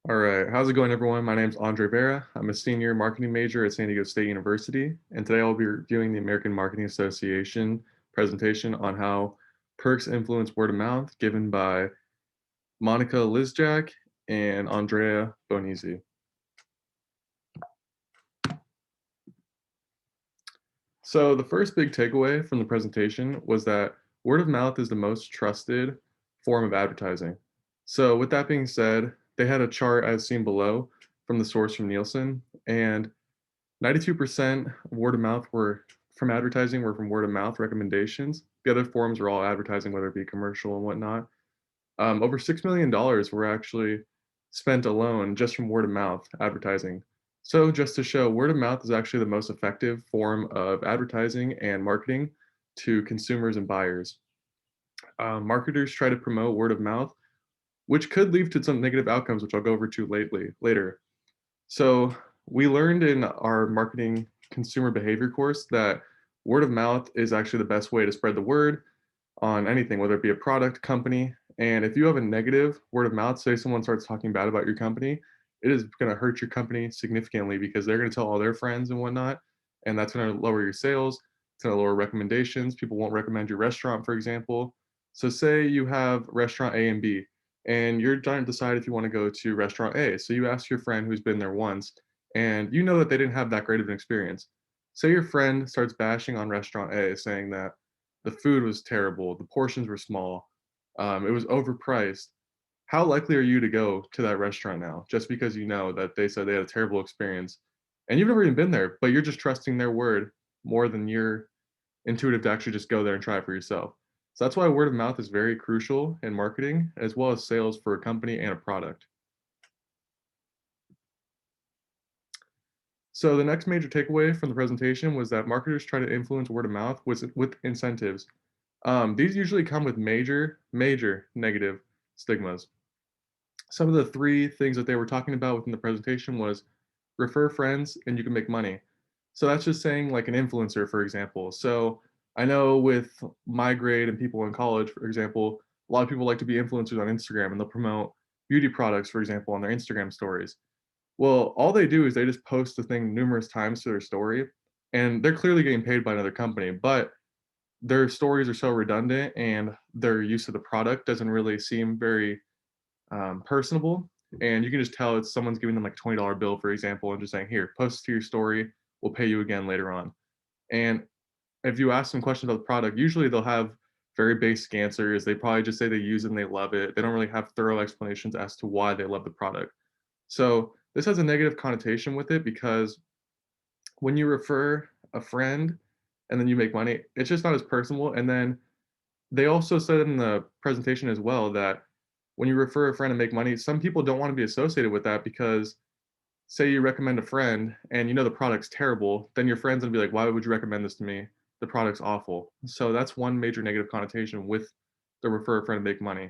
All right, how's it going, everyone? My name's Andre Vera. I'm a senior marketing major at San Diego State University, and today I'll be reviewing the American Marketing Association presentation on how perks influence word of mouth, given by Monica Lizjak and Andrea Bonizzi. So, the first big takeaway from the presentation was that word of mouth is the most trusted form of advertising. So, with that being said, they had a chart as seen below from the source from Nielsen, and 92% of word of mouth were from advertising were from word of mouth recommendations. The other forms were all advertising, whether it be commercial and whatnot. Over $6 million were actually spent alone just from word of mouth advertising. So, just to show, word of mouth is actually the most effective form of advertising and marketing to consumers and buyers. Marketers try to promote word of mouth, which could lead to some negative outcomes, which I'll go over to later. So we learned in our marketing consumer behavior course that word of mouth is actually the best way to spread the word on anything, whether it be a product, company. And if you have a negative word of mouth, say someone starts talking bad about your company, it is going to hurt your company significantly because they're going to tell all their friends and whatnot. And that's going to lower your sales. It's going to lower recommendations. People won't recommend your restaurant, for example. So, say you have restaurant A and B, and you're trying to decide if you want to go to restaurant A. So, you ask your friend who's been there once, and you know that they didn't have that great of an experience. Say your friend starts bashing on restaurant A, saying that the food was terrible, the portions were small, it was overpriced. How likely are you to go to that restaurant now just because you know that they said they had a terrible experience and you've never even been there, but you're just trusting their word more than you're intuitive to actually just go there and try it for yourself? So that's why word of mouth is very crucial in marketing as well as sales for a company and a product. So the next major takeaway from the presentation was that marketers try to influence word of mouth with incentives. These usually come with major negative stigmas. Some of the three things that they were talking about within the presentation was refer friends and you can make money. So that's just saying like an influencer, for example. So I know with my grade and people in college, for example, a lot of people like to be influencers on Instagram and they'll promote beauty products, for example, on their Instagram stories. Well, all they do is they just post the thing numerous times to their story, and they're clearly getting paid by another company, but their stories are so redundant and their use of the product doesn't really seem very personable. And you can just tell it's someone's giving them like $20 bill, for example, and just saying, "Here, post to your story. We'll pay you again later on." And if you ask them questions about the product, usually they'll have very basic answers. They probably just say they use it and they love it. They don't really have thorough explanations as to why they love the product. So this has a negative connotation with it because when you refer a friend and then you make money, it's just not as personal. And then they also said in the presentation as well that when you refer a friend and make money, some people don't want to be associated with that because say you recommend a friend and you know the product's terrible, then your friend's gonna be like, why would you recommend this to me? The product's awful. So that's one major negative connotation with the refer a friend and make money.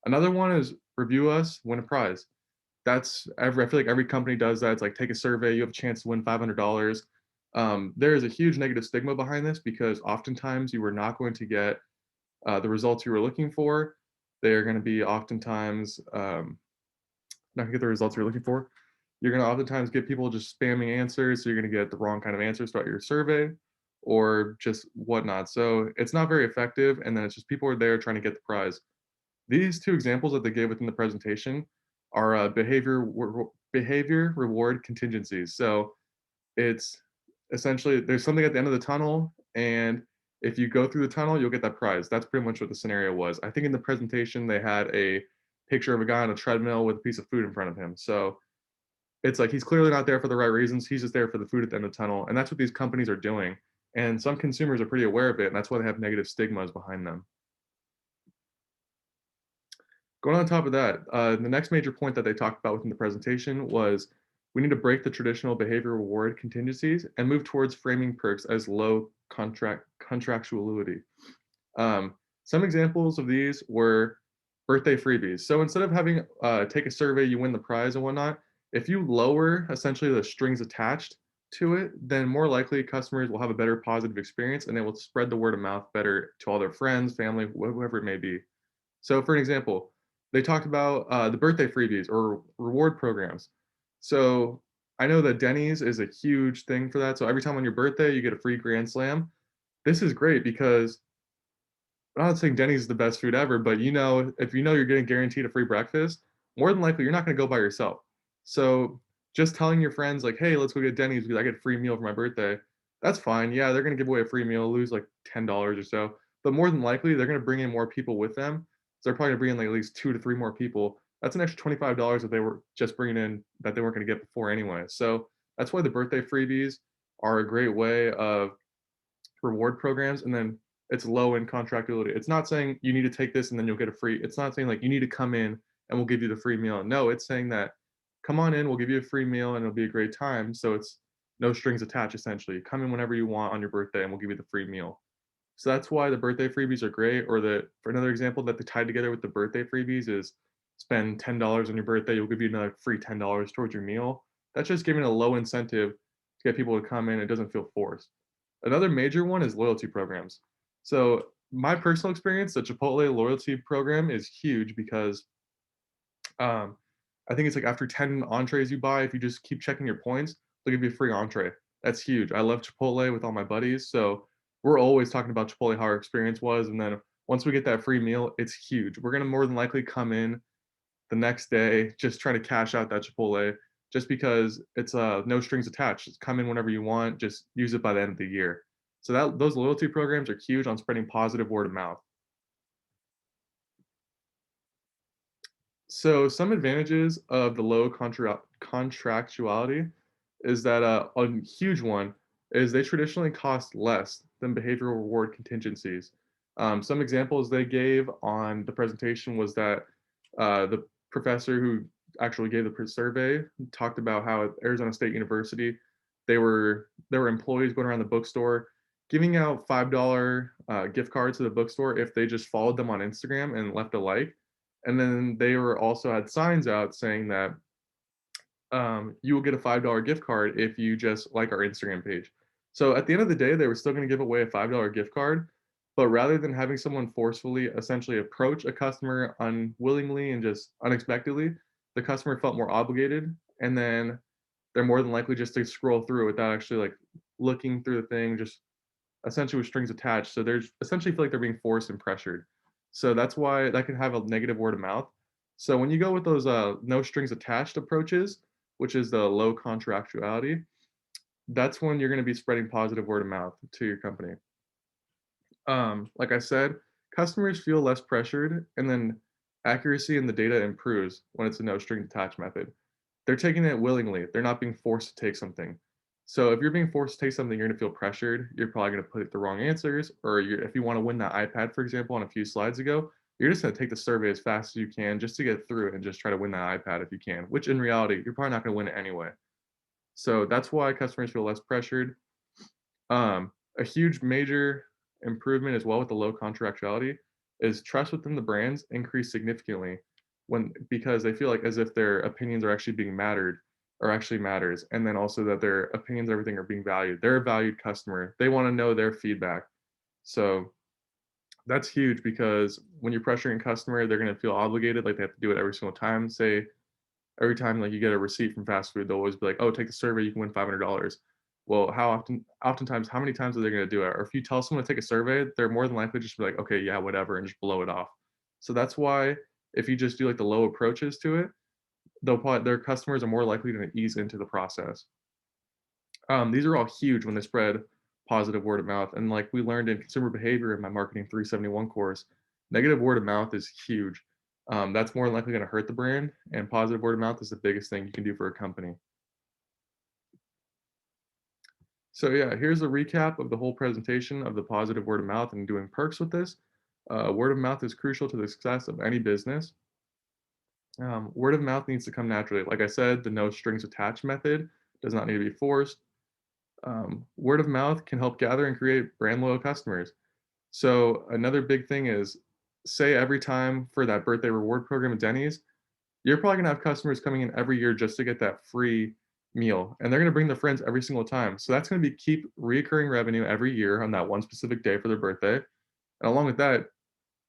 Another one is review us, win a prize. I feel like every company does that. It's like take a survey, you have a chance to win $500. There is a huge negative stigma behind this because oftentimes you are not going to get the results you were looking for. They're going to be oftentimes not going to get the results you're looking for. You're going to oftentimes get people just spamming answers. So you're going to get the wrong kind of answers throughout your survey or just whatnot. So it's not very effective. And then it's just people are there trying to get the prize. These two examples that they gave within the presentation are behavior reward contingencies. So it's essentially there's something at the end of the tunnel, and if you go through the tunnel, you'll get that prize. That's pretty much what the scenario was. I think in the presentation they had a picture of a guy on a treadmill with a piece of food in front of him. So it's like he's clearly not there for the right reasons. He's just there for the food at the end of the tunnel, and that's what these companies are doing. And some consumers are pretty aware of it, and that's why they have negative stigmas behind them. Going on top of that, the next major point that they talked about within the presentation was we need to break the traditional behavior reward contingencies and move towards framing perks as low contractuality. Some examples of these were birthday freebies. So instead of having take a survey, you win the prize and whatnot. If you lower essentially the strings attached to it, then more likely customers will have a better positive experience and they will spread the word of mouth better to all their friends, family, whoever it may be. So, for an example, They talked about, the birthday freebies or reward programs. So, I know that Denny's is a huge thing for that, so every time on your birthday, you get a free Grand Slam. This is great because I'm not saying Denny's is the best food ever, but, if you know you're getting guaranteed a free breakfast, more than likely, you're not gonna go by yourself. So, just telling your friends, like, "Hey, let's go get Denny's because I get a free meal for my birthday," that's fine. Yeah, they're gonna give away a free meal, lose, like, $10 or so, but more than likely, they're gonna bring in more people with them. So they're probably gonna bring in, like, at least 2 to 3 more people. That's an extra $25 that they were just bringing in that they weren't gonna get before anyway. So, that's why the birthday freebies are a great way of reward programs, and then it's low in contractuality. It's not saying you need to take this and then you'll get a free. It's not saying like you need to come in and we'll give you the free meal. No, it's saying that come on in, we'll give you a free meal and it'll be a great time. So it's no strings attached essentially. Come in whenever you want on your birthday and we'll give you the free meal. So that's why the birthday freebies are great. Or for another example that they tied together with the birthday freebies is spend $10 on your birthday, we'll give you another free $10 towards your meal. That's just giving a low incentive to get people to come in. It doesn't feel forced. Another major one is loyalty programs. So, my personal experience, the Chipotle loyalty program is huge because um, I think it's like after 10 entrees you buy, if you just keep checking your points, they'll give you a free entree. That's huge. I love Chipotle with all my buddies, so we're always talking about Chipotle, how our experience was, and then once we get that free meal, it's huge. We're gonna more than likely come in the next day, just try to cash out that Chipotle just because it's, no strings attached. Just come in whenever you want, just use it by the end of the year. So those loyalty programs are huge on spreading positive word of mouth. So some advantages of the low contractuality is that a huge one is they traditionally cost less than behavioral reward contingencies. Some examples they gave on the presentation was that the professor who actually gave the survey talked about how at Arizona State University there were employees going around the bookstore giving out $5 gift cards to the bookstore if they just followed them on Instagram and left a like, and then they were also had signs out saying that you will get a $5 gift card if you just like our Instagram page. So at the end of the day, they were still going to give away a $5 gift card, but rather than having someone forcefully essentially approach a customer unwillingly and just unexpectedly, the customer felt more obligated, and then they're more than likely just to scroll through without actually like looking through the thing, just essentially with strings attached. So there's essentially feel like they're being forced and pressured. So that's why that can have a negative word of mouth. So when you go with those no strings attached approaches, which is the low contractuality, that's when you're going to be spreading positive word of mouth to your company. Like I said, customers feel less pressured, and then accuracy in the data improves when it's a no strings attached method. They're taking it willingly. They're not being forced to take something. So if you're being forced to take something, you're going to feel pressured. You're probably going to put the wrong answers, or if you want to win that iPad, for example, on a few slides ago, you're just going to take the survey as fast as you can just to get through it and just try to win that iPad if you can. Which in reality, you're probably not going to win it anyway. So that's why customers feel less pressured. A huge major improvement as well with the low contractuality is trust within the brands increase significantly when because they feel like as if their opinions are actually being mattered or actually matters, and then also that their opinions, everything are being valued. They're a valued customer. They want to know their feedback. So that's huge because when you're pressuring a customer, they're going to feel obligated, like they have to do it every single time. Say every time like you get a receipt from fast food, they'll always be like, "Oh, take the survey, you can win $500." Well, oftentimes, how many times are they going to do it? Or if you tell someone to take a survey, they're more than likely just be like, "Okay, yeah, whatever," and just blow it off. So that's why if you just do like the low approaches to it, their customers are more likely to ease into the process. These are all huge when they spread positive word of mouth. And like we learned in consumer behavior in my marketing 371 course, negative word of mouth is huge. That's more than likely going to hurt the brand, and positive word of mouth is the biggest thing you can do for a company. So yeah, here's a recap of the whole presentation of the positive word of mouth and doing perks with this. Word of mouth is crucial to the success of any business. Word of mouth needs to come naturally. Like I said, the no strings attached method does not need to be forced. Word of mouth can help gather and create brand loyal customers. So another big thing is say every time for that birthday reward program at Denny's, you're probably gonna have customers coming in every year just to get that free meal, and they're gonna bring their friends every single time. So that's gonna be keep recurring revenue every year on that one specific day for their birthday. And along with that,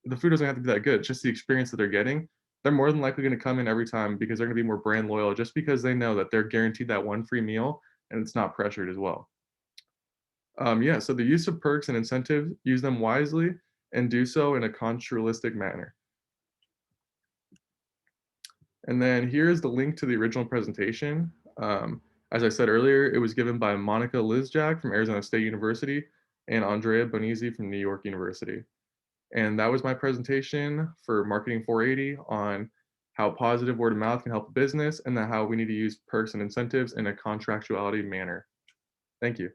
the food doesn't have to be that good. It's just the experience that they're getting. they're more than likely gonna come in every time because they're gonna be more brand loyal just because they know that they're guaranteed that one free meal and it's not pressured as well. Yeah, so the use of perks and incentives, use them wisely and do so in a contractualistic manner. And then here is the link to the original presentation. As I said earlier, it was given by Monica Lizjak from Arizona State University and Andrea Bonizzi from New York University. And that was my presentation for Marketing 480 on how positive word of mouth can help a business and then how we need to use perks and incentives in a contractuality manner. Thank you.